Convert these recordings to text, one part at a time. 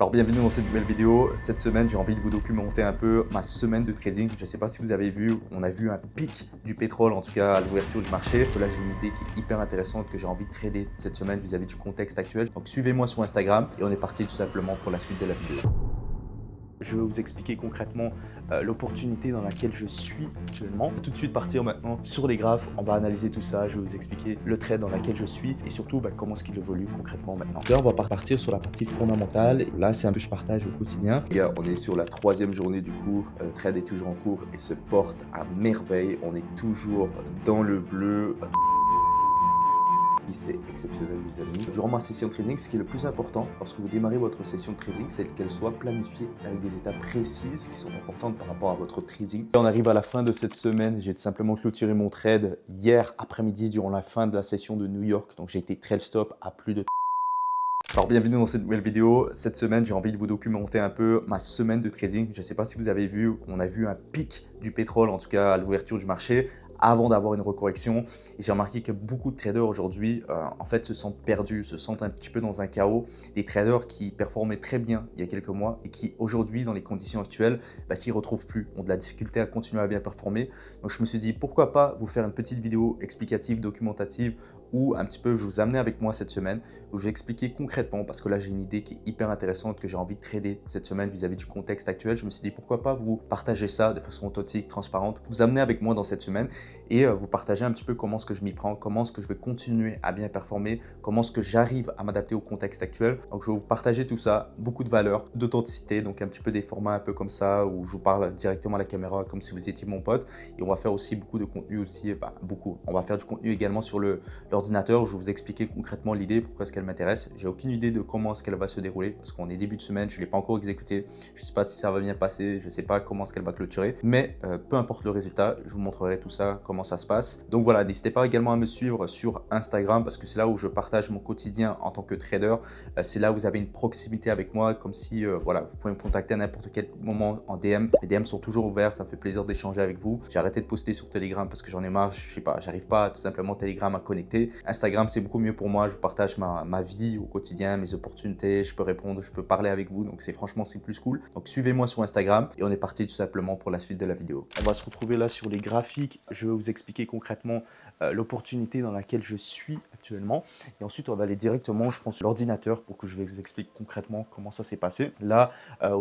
Alors bienvenue dans cette nouvelle vidéo. Cette semaine, j'ai envie de vous documenter un peu ma semaine de trading. Je ne sais pas si vous avez vu, on a vu un pic du pétrole, en tout cas à l'ouverture du marché. Là, j'ai une idée qui est hyper intéressante que j'ai envie de trader cette semaine vis-à-vis du contexte actuel. Donc suivez-moi sur Instagram et on est parti tout simplement pour la suite de la vidéo. Je vais vous expliquer concrètement l'opportunité dans laquelle je suis actuellement. On va tout de suite partir maintenant sur les graphes, on va analyser tout ça, je vais vous expliquer le trade dans lequel je suis et surtout comment est-ce qu'il évolue concrètement maintenant. Là, on va partir sur la partie fondamentale. Là, c'est un peu que je partage au quotidien. Les gars, on est sur la troisième journée du coup, le trade est toujours en cours et se porte à merveille. On est toujours dans le bleu. C'est exceptionnel les amis. Durant ma session de trading, ce qui est le plus important lorsque vous démarrez votre session de trading, c'est qu'elle soit planifiée avec des étapes précises qui sont importantes par rapport à votre trading. Et on arrive à la fin de cette semaine, j'ai tout simplement clôturé mon trade hier après-midi durant la fin de la session de New York. Donc j'ai été trail stop à plus de... Alors bienvenue dans cette nouvelle vidéo. Cette semaine, j'ai envie de vous documenter un peu ma semaine de trading. Je ne sais pas si vous avez vu, on a vu un pic du pétrole, en tout cas à l'ouverture du marché, avant d'avoir une recorrection. Et j'ai remarqué que beaucoup de traders aujourd'hui, en fait, se sentent perdus, se sentent un petit peu dans un chaos. Des traders qui performaient très bien il y a quelques mois et qui aujourd'hui, dans les conditions actuelles, s'y retrouvent plus, ont de la difficulté à continuer à bien performer. Donc je me suis dit, pourquoi pas vous faire une petite vidéo explicative, documentative, où un petit peu je vous amenais avec moi cette semaine, où je vais expliquer concrètement, parce que là j'ai une idée qui est hyper intéressante que j'ai envie de trader cette semaine vis-à-vis du contexte actuel. Je me suis dit pourquoi pas vous partager ça de façon authentique, transparente, vous amener avec moi dans cette semaine et vous partager un petit peu comment est-ce que je m'y prends, comment est-ce que je vais continuer à bien performer, comment est-ce que j'arrive à m'adapter au contexte actuel. Donc je vais vous partager tout ça, beaucoup de valeur, d'authenticité, donc un petit peu des formats un peu comme ça où je vous parle directement à la caméra comme si vous étiez mon pote. Et on va faire aussi beaucoup de contenu aussi, beaucoup. On va faire du contenu également sur l'ordinateur. Je vais vous expliquer concrètement l'idée, pourquoi est-ce qu'elle m'intéresse. J'ai aucune idée de comment est-ce qu'elle va se dérouler parce qu'on est début de semaine, je ne l'ai pas encore exécuté. Je ne sais pas si ça va bien passer, je ne sais pas comment est-ce qu'elle va clôturer, mais peu importe le résultat, je vous montrerai tout ça, comment ça se passe. Donc voilà, n'hésitez pas également à me suivre sur Instagram parce que c'est là où je partage mon quotidien en tant que trader. C'est là où vous avez une proximité avec moi, comme si voilà, vous pouvez me contacter à n'importe quel moment en DM. Les DM sont toujours ouverts, ça me fait plaisir d'échanger avec vous. J'ai arrêté de poster sur Telegram parce que j'en ai marre, je sais pas, j'arrive pas tout simplement Telegram à connecter. Instagram, c'est beaucoup mieux pour moi, je vous partage ma vie au quotidien, mes opportunités, je peux répondre, je peux parler avec vous, donc franchement c'est plus cool. Donc suivez-moi sur Instagram et on est parti tout simplement pour la suite de la vidéo. On va se retrouver là sur les graphiques, je vais vous expliquer concrètement l'opportunité dans laquelle je suis actuellement et ensuite on va aller directement, je pense, sur l'ordinateur pour que je vous explique concrètement comment ça s'est passé. Là,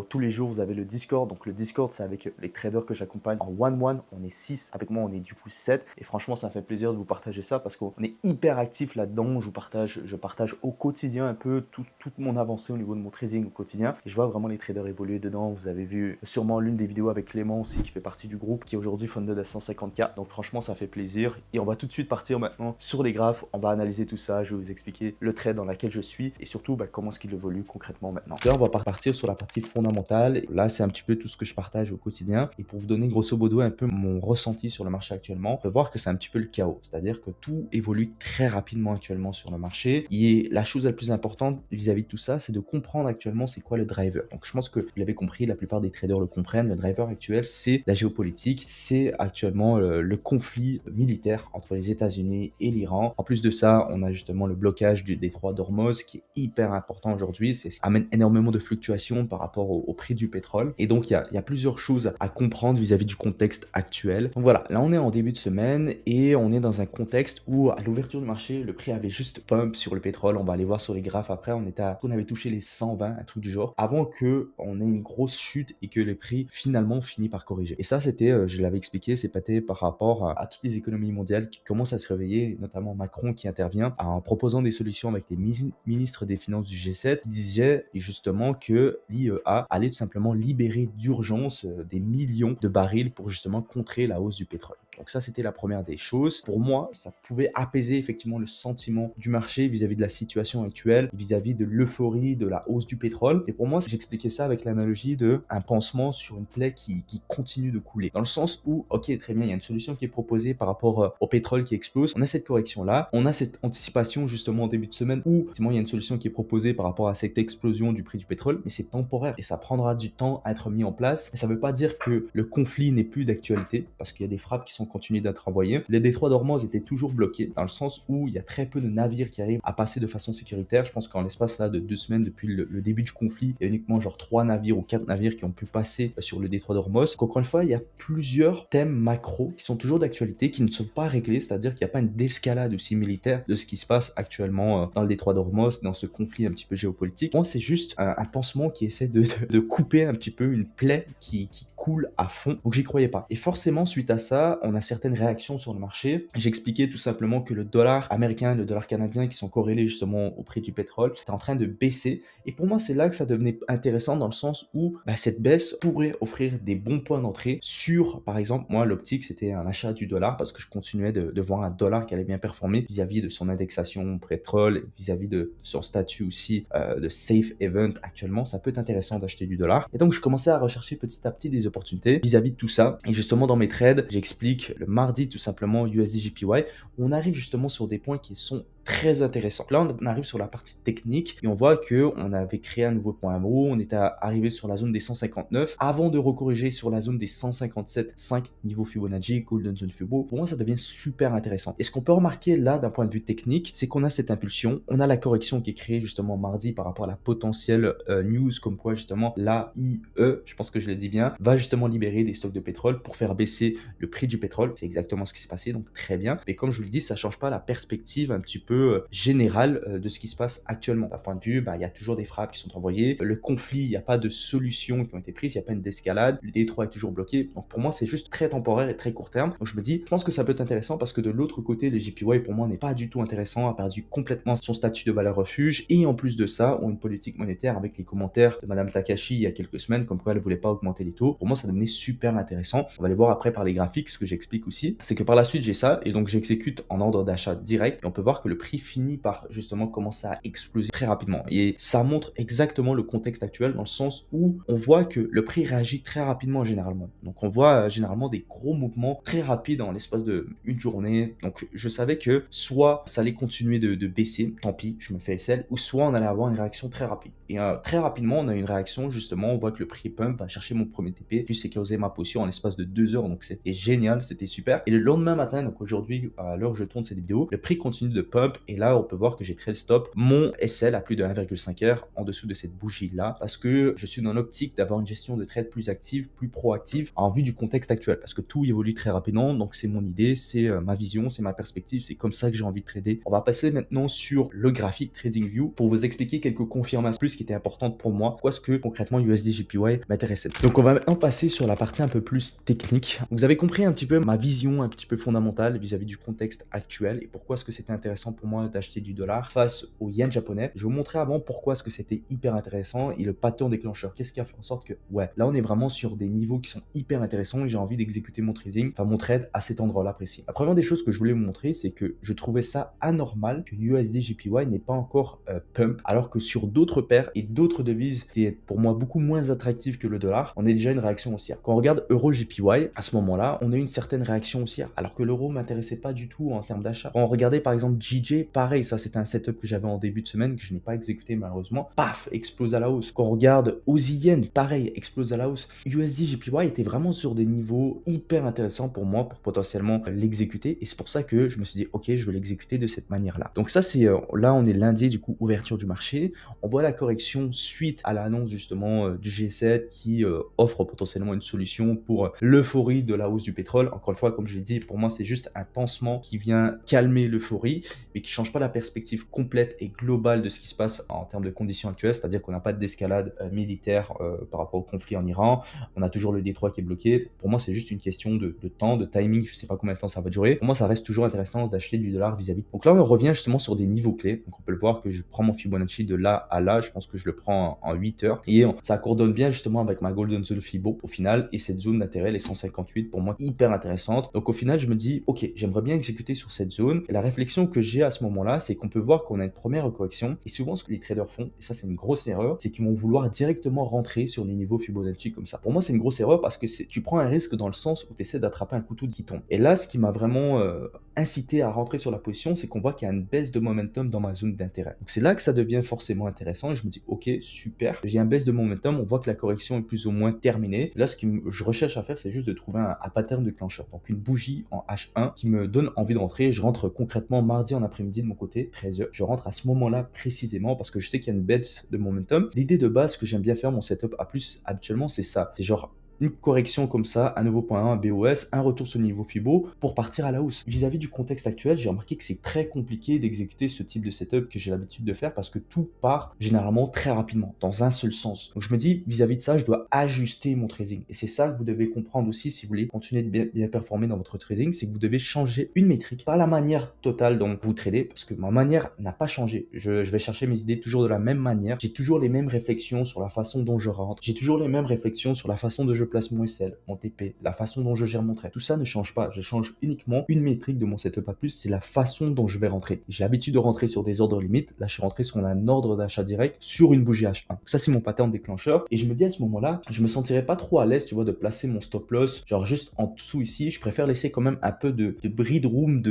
tous les jours, vous avez le Discord, donc le Discord c'est avec les traders que j'accompagne en one-one, on est 6, avec moi on est du coup 7 et franchement ça me fait plaisir de vous partager ça parce qu'on est hyper actif là-dedans. Je partage au quotidien un peu toute mon avancée au niveau de mon trading au quotidien et je vois vraiment les traders évoluer dedans. Vous avez vu sûrement l'une des vidéos avec Clément aussi qui fait partie du groupe qui est aujourd'hui funded à 150K, donc franchement ça fait plaisir et on va tout de suite partir maintenant sur les graphes. On va analyser tout ça, je vais vous expliquer le trade dans lequel je suis et surtout comment est-ce qu'il évolue concrètement maintenant. Là on va partir sur la partie fondamentale. Là c'est un petit peu tout ce que je partage au quotidien et pour vous donner grosso modo un peu mon ressenti sur le marché actuellement, on peut voir que c'est un petit peu le chaos, c'est-à-dire que tout évolue très rapidement actuellement sur le marché et la chose la plus importante vis-à-vis de tout ça, c'est de comprendre actuellement c'est quoi le driver. Donc je pense que vous l'avez compris, la plupart des traders le comprennent, le driver actuel c'est la géopolitique, c'est actuellement le conflit militaire entre les États-Unis et l'Iran. En plus de ça, on a justement le blocage du détroit d'Ormuz qui est hyper important aujourd'hui, ça amène énormément de fluctuations par rapport au prix du pétrole et donc il y a plusieurs choses à comprendre vis-à-vis du contexte actuel. Donc voilà, là on est en début de semaine et on est dans un contexte où à l'ouverture du marché, le prix avait juste pump sur le pétrole. On va aller voir sur les graphes après, on avait touché les 120, un truc du genre, avant que on ait une grosse chute et que les prix finalement finissent par corriger. Et ça, c'était, je l'avais expliqué, c'est pété par rapport à toutes les économies mondiales qui commencent à se réveiller, notamment Macron qui intervient en proposant des solutions avec les ministres des Finances du G7, qui disaient justement que l'IEA allait tout simplement libérer d'urgence des millions de barils pour justement contrer la hausse du pétrole. Donc ça, c'était la première des choses. Pour moi, ça pouvait apaiser effectivement le sentiment du marché vis-à-vis de la situation actuelle, vis-à-vis de l'euphorie de la hausse du pétrole. Et pour moi, j'expliquais ça avec l'analogie de un pansement sur une plaie qui continue de couler. Dans le sens où, ok, très bien, il y a une solution qui est proposée par rapport au pétrole qui explose. On a cette correction-là, on a cette anticipation justement en début de semaine où, effectivement, il y a une solution qui est proposée par rapport à cette explosion du prix du pétrole, mais c'est temporaire et ça prendra du temps à être mis en place. Et ça ne veut pas dire que le conflit n'est plus d'actualité, parce qu'il y a des frappes qui sont continué d'être envoyés. Le détroit d'Ormuz était toujours bloqué dans le sens où il y a très peu de navires qui arrivent à passer de façon sécuritaire. Je pense qu'en l'espace là de 2 semaines depuis le début du conflit, il y a uniquement genre 3 navires ou 4 navires qui ont pu passer sur le détroit d'Ormuz. Donc encore une fois, il y a plusieurs thèmes macro qui sont toujours d'actualité, qui ne sont pas réglés, c'est-à-dire qu'il n'y a pas une escalade aussi militaire de ce qui se passe actuellement dans le détroit d'Ormuz, dans ce conflit un petit peu géopolitique. Moi, c'est juste un pansement qui essaie de couper un petit peu une plaie qui coule à fond. Donc j'y croyais pas. Et forcément, suite à ça, on a certaines réactions sur le marché. J'expliquais tout simplement que le dollar américain et le dollar canadien, qui sont corrélés justement au prix du pétrole, est en train de baisser. Et pour moi, c'est là que ça devenait intéressant dans le sens où cette baisse pourrait offrir des bons points d'entrée sur, par exemple, moi, l'optique, c'était un achat du dollar parce que je continuais de voir un dollar qui allait bien performer vis-à-vis de son indexation pétrole, vis-à-vis de son statut aussi de safe haven actuellement. Ça peut être intéressant d'acheter du dollar. Et donc, je commençais à rechercher petit à petit des opportunités vis-à-vis de tout ça. Et justement, dans mes trades, j'explique le mardi tout simplement USD/JPY. On arrive justement sur des points qui sont très intéressant. Là, on arrive sur la partie technique et on voit que on avait créé un nouveau point haut, on était arrivé sur la zone des 159 avant de recorriger sur la zone des 157,5 niveau Fibonacci, Golden Zone Fibo. Pour moi, ça devient super intéressant. Et ce qu'on peut remarquer là d'un point de vue technique, c'est qu'on a cette impulsion, on a la correction qui est créée justement mardi par rapport à la potentielle news comme quoi justement l'AIE, je pense que je l'ai dit bien, va justement libérer des stocks de pétrole pour faire baisser le prix du pétrole. C'est exactement ce qui s'est passé, donc très bien. Mais comme je vous le dis, ça change pas la perspective un petit peu général de ce qui se passe actuellement. D'un point de vue, il y a toujours des frappes qui sont envoyées. Le conflit, il n'y a pas de solutions qui ont été prises, il n'y a pas une d'escalade. Le détroit est toujours bloqué. Donc pour moi, c'est juste très temporaire et très court terme. Donc je me dis, je pense que ça peut être intéressant parce que de l'autre côté, le JPY pour moi n'est pas du tout intéressant, a perdu complètement son statut de valeur refuge. Et en plus de ça, ont une politique monétaire avec les commentaires de Madame Takashi il y a quelques semaines, comme quoi elle ne voulait pas augmenter les taux. Pour moi, ça devenait super intéressant. On va aller voir après par les graphiques. Ce que j'explique aussi, c'est que par la suite, j'ai ça et donc j'exécute en ordre d'achat direct. Et on peut voir que le prix finit par justement commencer à exploser très rapidement. Et ça montre exactement le contexte actuel dans le sens où on voit que le prix réagit très rapidement généralement. Donc on voit généralement des gros mouvements très rapides en l'espace de une journée. Donc je savais que soit ça allait continuer de baisser, tant pis, je me fais SL, ou soit on allait avoir une réaction très rapide. Et très rapidement, on a une réaction justement, on voit que le prix pump va chercher mon premier TP, puis sécuriser ma position en l'espace de 2 heures. Donc c'était génial, c'était super. Et le lendemain matin, donc aujourd'hui, à l'heure où je tourne cette vidéo, le prix continue de pump et là, on peut voir que j'ai trail stop mon SL à plus de 1,5 heures en dessous de cette bougie là parce que je suis dans l'optique d'avoir une gestion de trade plus active, plus proactive en vue du contexte actuel parce que tout évolue très rapidement. Donc c'est mon idée, c'est ma vision, c'est ma perspective, c'est comme ça que j'ai envie de trader. On va passer maintenant sur le graphique TradingView pour vous expliquer quelques confirmations plus qui étaient importantes pour moi. Pourquoi est-ce que concrètement USD/JPY m'intéressait. Donc on va maintenant passer sur la partie un peu plus technique. Donc, vous avez compris un petit peu ma vision un petit peu fondamentale vis-à-vis du contexte actuel et pourquoi est-ce que c'était intéressant pour moi d'acheter du dollar face au yen japonais. Je vais vous montrer avant pourquoi est-ce que c'était hyper intéressant et le pattern déclencheur. Qu'est-ce qui a fait en sorte que, ouais, là on est vraiment sur des niveaux qui sont hyper intéressants et j'ai envie d'exécuter mon trading, enfin mon trade à cet endroit-là précis. La première des choses que je voulais vous montrer, c'est que je trouvais ça anormal que USD/JPY n'ait pas encore pump, alors que sur d'autres paires et d'autres devises qui étaient pour moi beaucoup moins attractives que le dollar, on a déjà une réaction haussière. Quand on regarde Euro/JPY, à ce moment-là, on a une certaine réaction haussière, alors que l'euro m'intéressait pas du tout en termes d'achat. Quand on regardait par exemple JJ, pareil, ça c'était un setup que j'avais en début de semaine que je n'ai pas exécuté malheureusement, paf, explose à la hausse. Quand on regarde Aussie Yen, pareil, explose à la hausse. USD/JPY était vraiment sur des niveaux hyper intéressants pour moi pour potentiellement l'exécuter et c'est pour ça que je me suis dit ok, je vais l'exécuter de cette manière-là. Donc ça c'est là on est lundi du coup ouverture du marché, on voit la correction suite à l'annonce justement du G7 qui offre potentiellement une solution pour l'euphorie de la hausse du pétrole. Encore une fois, comme je l'ai dit, pour moi c'est juste un pansement qui vient calmer l'euphorie mais qui change pas la perspective complète et globale de ce qui se passe en termes de conditions actuelles, c'est-à-dire qu'on n'a pas d'escalade militaire par rapport au conflit en Iran, on a toujours le détroit qui est bloqué. Pour moi c'est juste une question de temps, de timing, je sais pas combien de temps ça va durer. Pour moi ça reste toujours intéressant d'acheter du dollar vis-à-vis. Donc là on revient justement sur des niveaux clés, donc on peut le voir que je prends mon Fibonacci de là à là, je pense que je le prends en 8 heures et ça coordonne bien justement avec ma Golden Zone Fibo au final et cette zone d'intérêt les 158 pour moi hyper intéressante. Donc au final je me dis ok, j'aimerais bien exécuter sur cette zone et la réflexion que j'ai à ce moment-là c'est qu'on peut voir qu'on a une première correction et souvent ce que les traders font, et ça c'est une grosse erreur, c'est qu'ils vont vouloir directement rentrer sur les niveaux Fibonacci comme ça. Pour moi c'est une grosse erreur parce que tu prends un risque dans le sens où tu essaies d'attraper un couteau qui tombe. Et là ce qui m'a vraiment incité à rentrer sur la position, c'est qu'on voit qu'il y a une baisse de momentum dans ma zone d'intérêt. Donc c'est là que ça devient forcément intéressant et je me dis ok, super, j'ai un baisse de momentum, on voit que la correction est plus ou moins terminée. Là, je recherche à faire, c'est juste de trouver un pattern de clencheur. Donc une bougie en H1 qui me donne envie de rentrer. Je rentre concrètement mardi en après-midi de mon côté, 13h. Je rentre à ce moment-là précisément parce que je sais qu'il y a une baisse de momentum. L'idée de base que j'aime bien faire mon setup A+, habituellement, c'est ça. C'est genre une correction comme ça, un nouveau point 1, BOS, un retour sur le niveau FIBO pour partir à la hausse. Vis-à-vis du contexte actuel, j'ai remarqué que c'est très compliqué d'exécuter ce type de setup que j'ai l'habitude de faire parce que tout part généralement très rapidement, dans un seul sens. Donc je me dis, vis-à-vis de ça, je dois ajuster mon trading. Et c'est ça que vous devez comprendre aussi si vous voulez continuer de bien performer dans votre trading, c'est que vous devez changer une métrique, pas la manière totale dont vous tradez, parce que ma manière n'a pas changé. Je vais chercher mes idées toujours de la même manière. J'ai toujours les mêmes réflexions sur la façon dont je rentre. J'ai toujours les mêmes réflexions sur la façon dont je place mon SL, mon TP, la façon dont je gère mon trade. Tout ça ne change pas. Je change uniquement une métrique de mon setup A+, c'est la façon dont je vais rentrer. J'ai l'habitude de rentrer sur des ordres limites. Là, je suis rentré sur un ordre d'achat direct sur une bougie H1. Donc ça, c'est mon pattern déclencheur. Et je me dis à ce moment-là, je me sentirais pas trop à l'aise, tu vois, de placer mon stop loss, genre juste en dessous ici. Je préfère laisser quand même un peu de bleed room,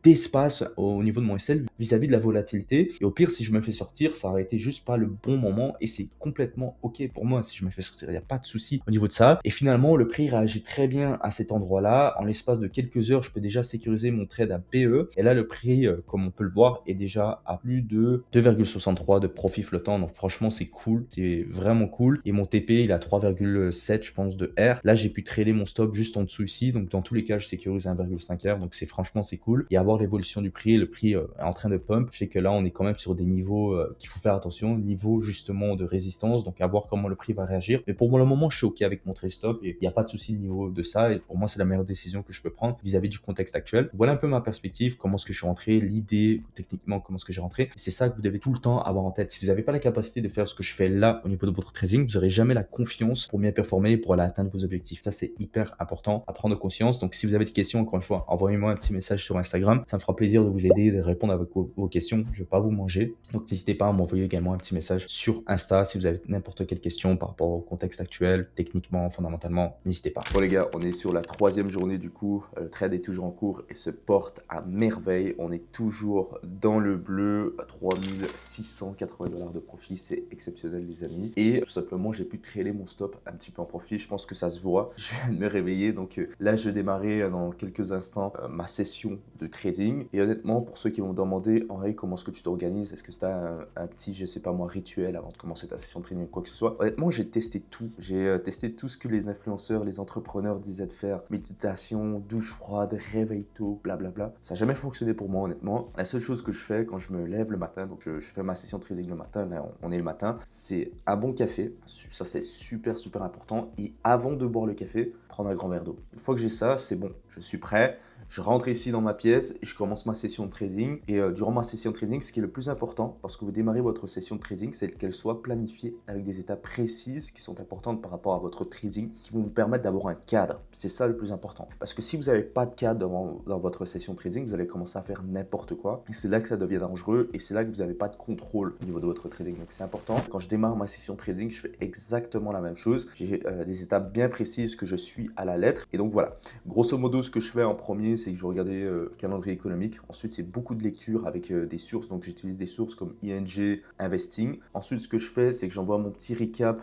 d'espace au niveau de mon SL vis-à-vis de la volatilité. Et au pire, si je me fais sortir, ça aurait été juste pas le bon moment et c'est complètement ok pour moi si je me fais sortir. Il n'y a pas de souci au niveau de ça. Et finalement, le prix réagit très bien à cet endroit-là. En l'espace de quelques heures, je peux déjà sécuriser mon trade à PE. Et là, le prix, comme on peut le voir, est déjà à plus de 2,63 de profit flottant. Donc franchement, c'est cool. C'est vraiment cool. Et mon TP, il a 3,7, je pense, de R. Là, j'ai pu trader mon stop juste en dessous ici. Donc dans tous les cas, je sécurise 1,5 R. Donc franchement, c'est cool. Et à voir l'évolution du prix, le prix est en train de pump. Je sais que là, on est quand même sur des niveaux qu'il faut faire attention. Niveau justement de résistance. Donc à voir comment le prix va réagir. Mais pour le moment, je suis OK avec mon trade stop. Et il n'y a pas de souci au niveau de ça. Et pour moi, c'est la meilleure décision que je peux prendre vis-à-vis du contexte actuel. Voilà un peu ma perspective, comment est-ce que je suis rentré, l'idée, techniquement, comment est-ce que j'ai rentré. Et c'est ça que vous devez tout le temps avoir en tête. Si vous n'avez pas la capacité de faire ce que je fais là au niveau de votre trading, vous n'aurez jamais la confiance pour bien performer et pour aller atteindre vos objectifs. Ça, c'est hyper important à prendre conscience. Donc, si vous avez des questions, encore une fois, envoyez-moi un petit message sur Instagram. Ça me fera plaisir de vous aider, de répondre à vos questions. Je ne vais pas vous manger. Donc, n'hésitez pas à m'envoyer également un petit message sur Insta si vous avez n'importe quelle question par rapport au contexte actuel, techniquement, fondamentalement. N'hésitez pas. Bon les gars, on est sur la troisième journée du coup, le trade est toujours en cours et se porte à merveille. On est toujours dans le bleu, à 3680 $ de profit, c'est exceptionnel les amis. Et tout simplement, j'ai pu trader mon stop un petit peu en profit, je pense que ça se voit. Je viens de me réveiller, donc là je vais démarrer dans quelques instants ma session de trading. Et honnêtement, pour ceux qui vont me demander, Henri, comment est-ce que tu t'organises? Est-ce que tu as un petit, je sais pas moi, rituel avant de commencer ta session de trading ou quoi que ce soit? Honnêtement, j'ai testé tout. J'ai testé tout ce que les influenceurs, les entrepreneurs disaient de faire, méditation, douche froide, réveil tôt, blablabla. Ça n'a jamais fonctionné pour moi honnêtement. La seule chose que je fais quand je me lève le matin, donc je fais ma session de trading le matin, là on est le matin, c'est un bon café, ça c'est super important, et avant de boire le café, prendre un grand verre d'eau. Une fois que j'ai ça, c'est bon, je suis prêt. Je rentre ici dans ma pièce et je commence ma session de trading. Et durant ma session de trading, ce qui est le plus important, lorsque vous démarrez votre session de trading, c'est qu'elle soit planifiée avec des étapes précises qui sont importantes par rapport à votre trading, qui vont vous permettre d'avoir un cadre. C'est ça le plus important. Parce que si vous n'avez pas de cadre dans votre session de trading, vous allez commencer à faire n'importe quoi. Et c'est là que ça devient dangereux et c'est là que vous n'avez pas de contrôle au niveau de votre trading. Donc c'est important. Quand je démarre ma session de trading, je fais exactement la même chose. J'ai des étapes bien précises que je suis à la lettre. Et donc voilà. Grosso modo, ce que je fais en premier, c'est que je regardais calendrier économique. Ensuite, c'est beaucoup de lecture avec des sources. Donc, j'utilise des sources comme ING, Investing. Ensuite, ce que je fais, c'est que j'envoie mon petit recap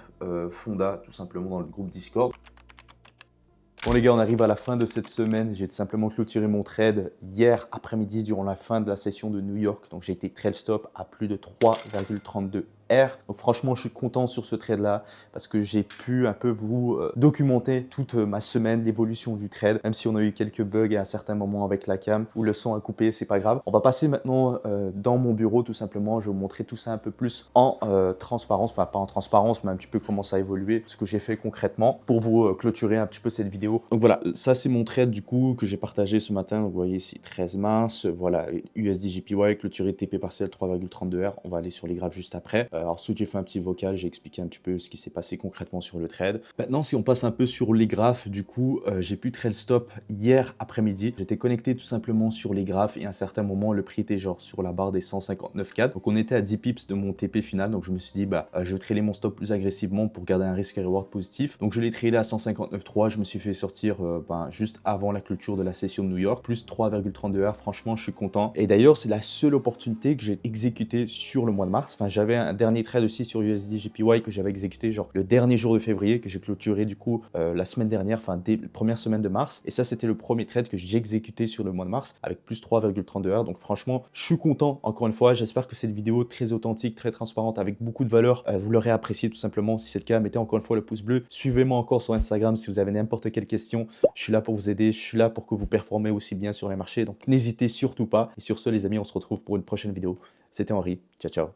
Fonda, tout simplement dans le groupe Discord. Bon les gars, on arrive à la fin de cette semaine. J'ai tout simplement clôturé mon trade hier après-midi durant la fin de la session de New York. Donc, j'ai été trail stop à plus de 3,32 R. Donc franchement, je suis content sur ce trade là parce que j'ai pu un peu vous documenter toute ma semaine, l'évolution du trade, même si on a eu quelques bugs à un certain moment avec la cam où le son a coupé, c'est pas grave. On va passer maintenant dans mon bureau tout simplement. Je vais vous montrer tout ça un peu plus en transparence, enfin pas en transparence, mais un petit peu comment ça a évolué, ce que j'ai fait concrètement pour vous clôturer un petit peu cette vidéo. Donc voilà, ça c'est mon trade du coup que j'ai partagé ce matin. Donc vous voyez ici 13 mars, voilà USD JPY clôturé TP partiel 3,32 R. On va aller sur les graphes juste après. Ensuite, j'ai fait un petit vocal, j'ai expliqué un petit peu ce qui s'est passé concrètement sur le trade. Maintenant, si on passe un peu sur les graphes, du coup, j'ai pu trail stop hier après-midi. J'étais connecté tout simplement sur les graphes et à un certain moment, le prix était genre sur la barre des 159,4. Donc, on était à 10 pips de mon TP final. Donc, je me suis dit, je vais trailer mon stop plus agressivement pour garder un risque et reward positif. Donc, je l'ai trailé à 159,3. Je me suis fait sortir juste avant la clôture de la session de New York, plus 3,32 heures. Franchement, je suis content. Et d'ailleurs, c'est la seule opportunité que j'ai exécutée sur le mois de mars. Enfin, j'avais un dernier trade aussi sur USD JPY que j'avais exécuté genre le dernier jour de février, que j'ai clôturé du coup la semaine dernière, enfin dès la première semaine de mars. Et ça, c'était le premier trade que j'ai exécuté sur le mois de mars avec plus 3,32 heures. Donc franchement, je suis content. Encore une fois, j'espère que cette vidéo très authentique, très transparente, avec beaucoup de valeur, vous l'aurez appréciée tout simplement. Si c'est le cas, mettez encore une fois le pouce bleu. Suivez-moi encore sur Instagram si vous avez n'importe quelle question. Je suis là pour vous aider. Je suis là pour que vous performez aussi bien sur les marchés. Donc n'hésitez surtout pas. Et sur ce, les amis, on se retrouve pour une prochaine vidéo. C'était Henri. Ciao, ciao.